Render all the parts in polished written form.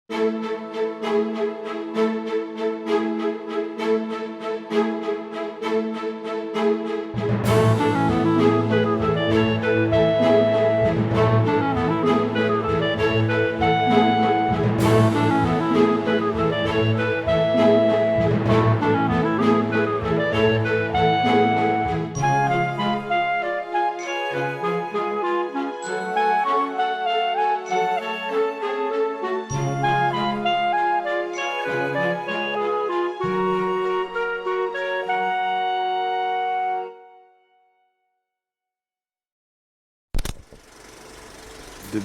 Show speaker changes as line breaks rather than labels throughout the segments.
The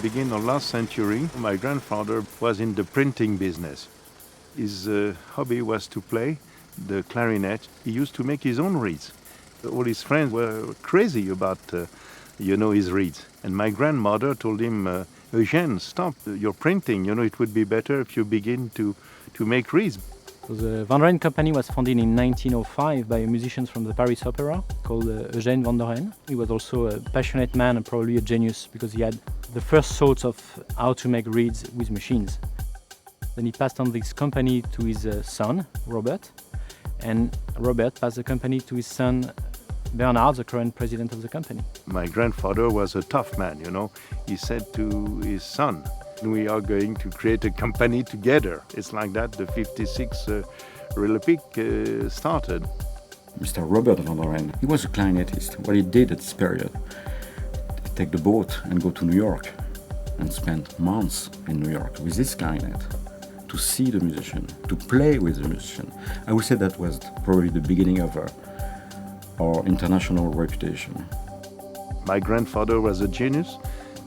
beginning of last century, my grandfather was in the printing business. His hobby was to play the clarinet. He used to make his own reeds. All his friends were crazy about, his reeds. And my grandmother told him, Eugene, stop your printing. It would be better if you begin to make reeds.
So the Van Doren company was founded in 1905 by a musician from the Paris Opera called Eugene Van Doren. He was also a passionate man and probably a genius because he had the first thoughts of how to make reeds with machines. Then he passed on this company to his son, Robert, and Robert passed the company to his son, Bernard, the current president of the company.
My grandfather was a tough man, He said to his son, we are going to create a company together. It's like that the 56 Lepic started.
Mr. Robert Van Doren, he was a clarinettist. What he did at this period, he take the boat and go to New York and spend months in New York with this clarinet to see the musician, to play with the musician. I would say that was probably the beginning of our international reputation.
My grandfather was a genius.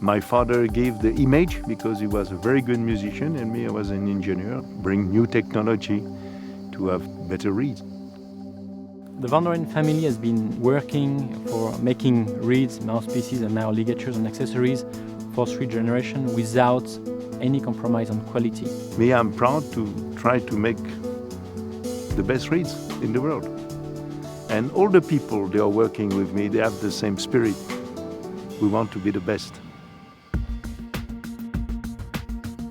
My father gave the image because he was a very good musician, and me, I was an engineer, bring new technology to have better reeds.
The Van Doren family has been working for making reeds, mouthpieces, and now ligatures and accessories for 3 generations without any compromise on quality.
Me, I'm proud to try to make the best reeds in the world. And all the people they are working with me, they have the same spirit. We want to be the best.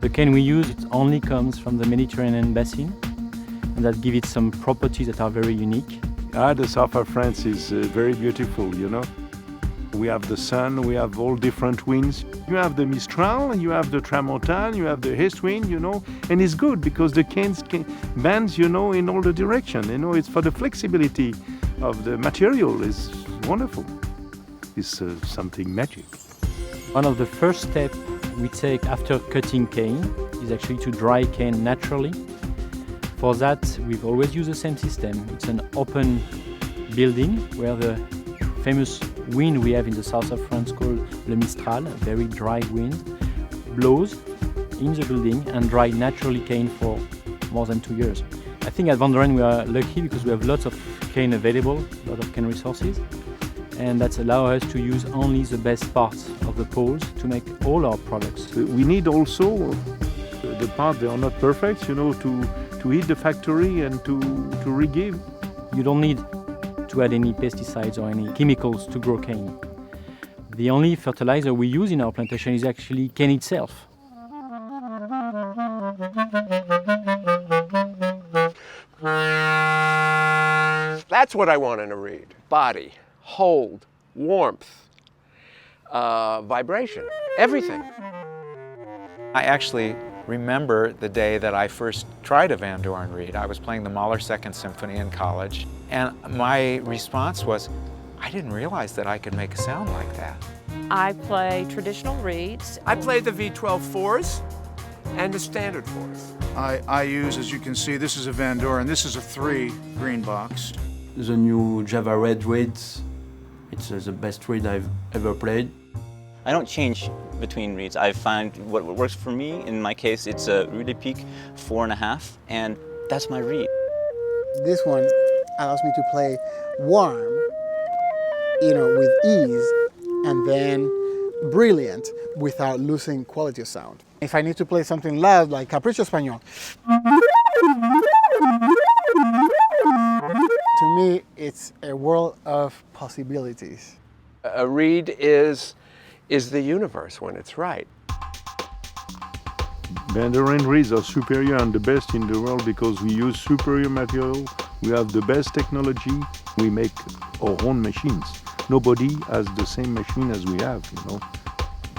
The cane we use, it only comes from the Mediterranean basin, and that gives it some properties that are very unique.
The south of France is very beautiful, We have the sun, we have all different winds. You have the Mistral, you have the Tramontane, you have the East wind, and it's good because the canes bends, in all the direction. It's for the flexibility of the material is wonderful. It's something magic.
One of the first steps we take after cutting cane is actually to dry cane naturally. For that, we've always used the same system. It's an open building where the famous wind we have in the south of France called le Mistral, a very dry wind, blows in the building and dry naturally cane for more than 2 years. I think at Van Doren we are lucky because we have lots of cane available, a lot of cane resources, and that's allows us to use only the best parts of the poles to make all our products.
We need also the parts that are not perfect, to heat the factory and to re-give.
You don't need to add any pesticides or any chemicals to grow cane. The only fertilizer we use in our plantation is actually cane itself.
That's what I want in a reed. Body, hold, warmth, vibration, everything.
I actually remember the day that I first tried a Van Doren reed. I was playing the Mahler Second Symphony in college, and my response was, I didn't realize that I could make a sound like that.
I play traditional reeds.
I play the V12 fours and the standard fours.
I use, as you can see, this is a Van Doren. This is a 3 green box.
The new Java Red reeds, it's the best reed I've ever played.
I don't change between reeds. I find what works for me. In my case, it's a Lepic 4.5, and that's my reed.
This one allows me to play warm, with ease, and then brilliant without losing quality of sound. If I need to play something loud like Capricho Español, to me, it's a world of possibilities.
A reed is the universe when it's right.
Van Doren reeds are superior and the best in the world because we use superior material, we have the best technology, we make our own machines. Nobody has the same machine as we have, you know.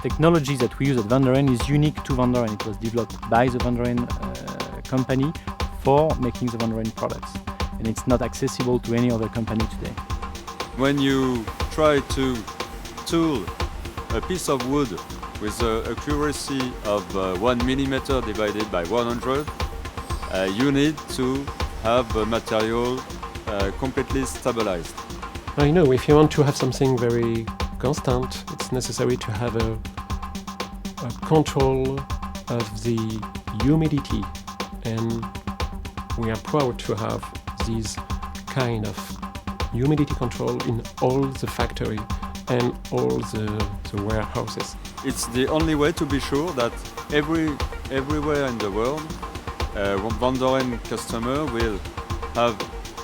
Technology that we use at Van Doren is unique to Van Doren. It was developed by the Van Doren company for making the Van Doren products. And it's not accessible to any other company today.
When you try to tool a piece of wood with an accuracy of 1 millimeter divided by 100, you need to have the material completely stabilized.
I know, if you want to have something very constant, it's necessary to have a control of the humidity, and we are proud to have this kind of humidity control in all the factory and all the warehouses.
It's the only way to be sure that everywhere in the world, Van Doren customer will have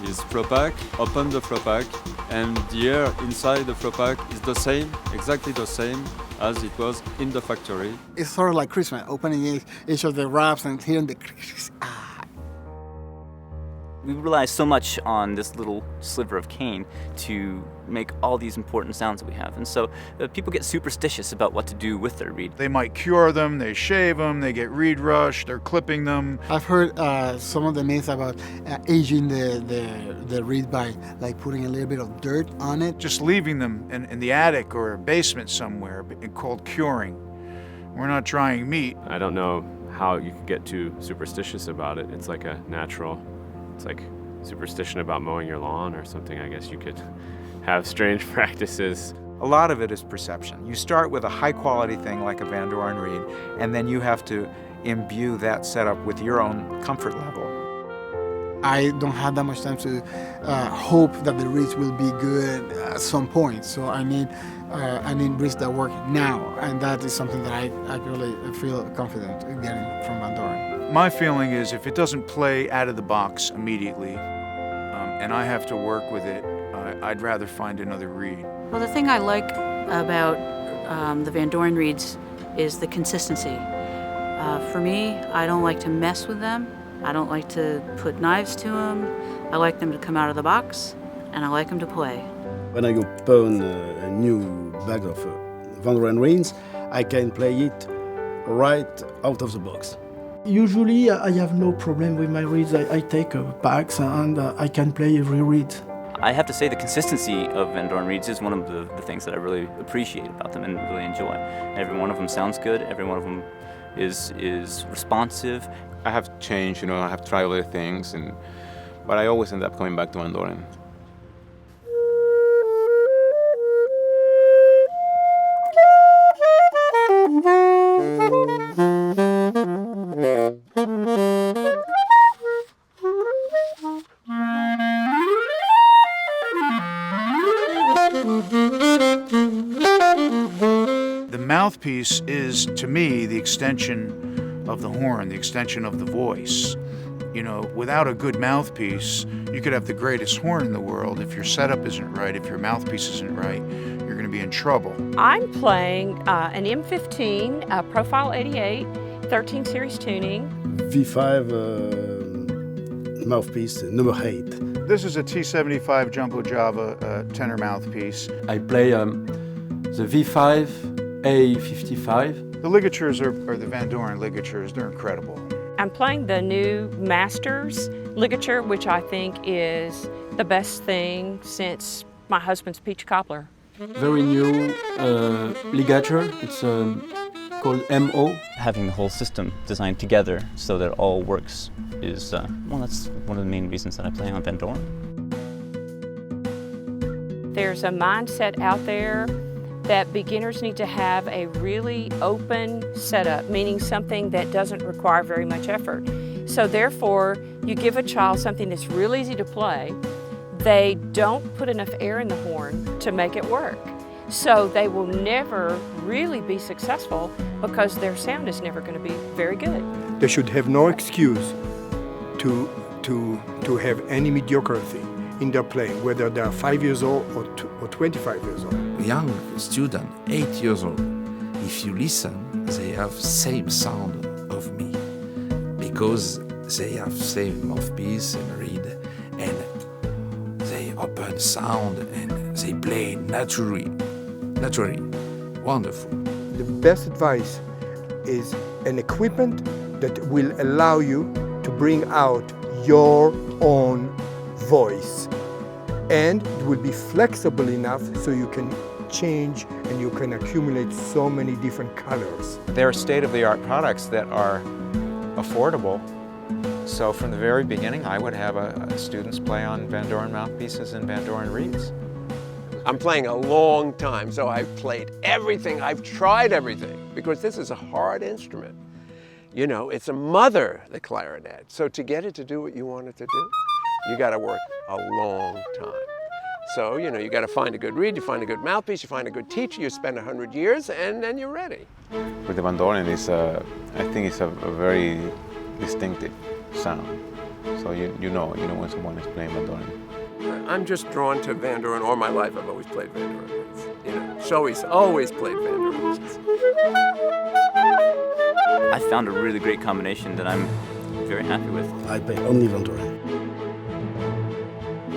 his flow pack, open the flow pack, and the air inside the flow pack is the same, exactly the same as it was in the factory.
It's sort of like Christmas, opening each of the wraps and hearing the
We rely so much on this little sliver of cane to make all these important sounds that we have. And so people get superstitious about what to do with their reed.
They might cure them, they shave them, they get reed rush, they're clipping them.
I've heard some of the myths about aging the reed by like putting a little bit of dirt on it.
Just leaving them in the attic or a basement somewhere, called curing. We're not trying meat.
I don't know how you could get too superstitious about it. It's like a natural, it's like superstition about mowing your lawn or something. I guess you could have strange practices.
A lot of it is perception. You start with a high-quality thing like a Van Doren reed, and then you have to imbue that setup with your own comfort level.
I don't have that much time to hope that the reeds will be good at some point. So I need reeds that work now, and that is something that I really feel confident in getting from Van Doren.
My feeling is if it doesn't play out of the box immediately, and I have to work with it, I'd rather find another reed.
Well, the thing I like about the Van Doren reeds is the consistency. For me, I don't like to mess with them. I don't like to put knives to them. I like them to come out of the box, and I like them to play.
When I open a new bag of Van Doren reeds, I can play it right out of the box.
Usually, I have no problem with my reeds. I take packs and I can play every reed.
I have to say the consistency of Van Doren reeds is one of the things that I really appreciate about them and really enjoy. Every one of them sounds good. Every one of them is responsive.
I have changed, I have tried other things, but I always end up coming back to Van Doren.
The mouthpiece is, to me, the extension of the horn, the extension of the voice. Without a good mouthpiece, you could have the greatest horn in the world. If your setup isn't right, if your mouthpiece isn't right, you're going to be in trouble.
I'm playing an M15 Profile 88, 13 series tuning.
V5 mouthpiece, number 8.
This is a T75 Jumbo Java tenor mouthpiece.
I play the V5 A55.
The ligatures are the Van Doren ligatures. They're incredible.
I'm playing the new Masters ligature, which I think is the best thing since my husband's peach cobbler.
Very new ligature. It's called MO.
Having the whole system designed together so that it all works is, that's one of the main reasons that I play on Van Doren.
There's a mindset out there that beginners need to have a really open setup, meaning something that doesn't require very much effort. So therefore, you give a child something that's real easy to play. They don't put enough air in the horn to make it work. So they will never really be successful because their sound is never going to be very good.
They should have no excuse to have any mediocrity in their playing, whether they are 5 years old or 25 years old.
Young student, 8 years old, if you listen, they have same sound of me. because they have same mouthpiece and reed, and they open sound and they play naturally. Wonderful.
The best advice is an equipment that will allow you to bring out your own voice, and it will be flexible enough so you can change and you can accumulate so many different colors.
They're state-of-the-art products that are affordable. So from the very beginning, I would have students play on Van Doren mouthpieces and Van Doren reeds.
I'm playing a long time, so I've played everything, I've tried everything, because this is a hard instrument. You know, it's a mother, the clarinet. So to get it to do what you want it to do, you gotta work a long time. So, you know, you gotta find a good reed, you find a good mouthpiece, you find a good teacher, you spend 100 years, and then you're ready.
With the Van Doren, I think it's a very distinctive sound. So you know when someone is playing Van Doren.
I'm just drawn to Van Doren. All my life I've always played Van Doren reeds. You know, Shoei's always played Van Doren reeds.
I found a really great combination that I'm very happy with.
I play only Van Doren.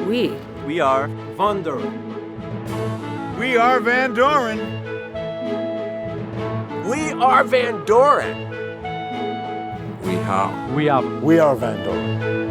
We are Vandoren.
We are Van Doren.
We are Van Doren.
We are
We are
Van Doren.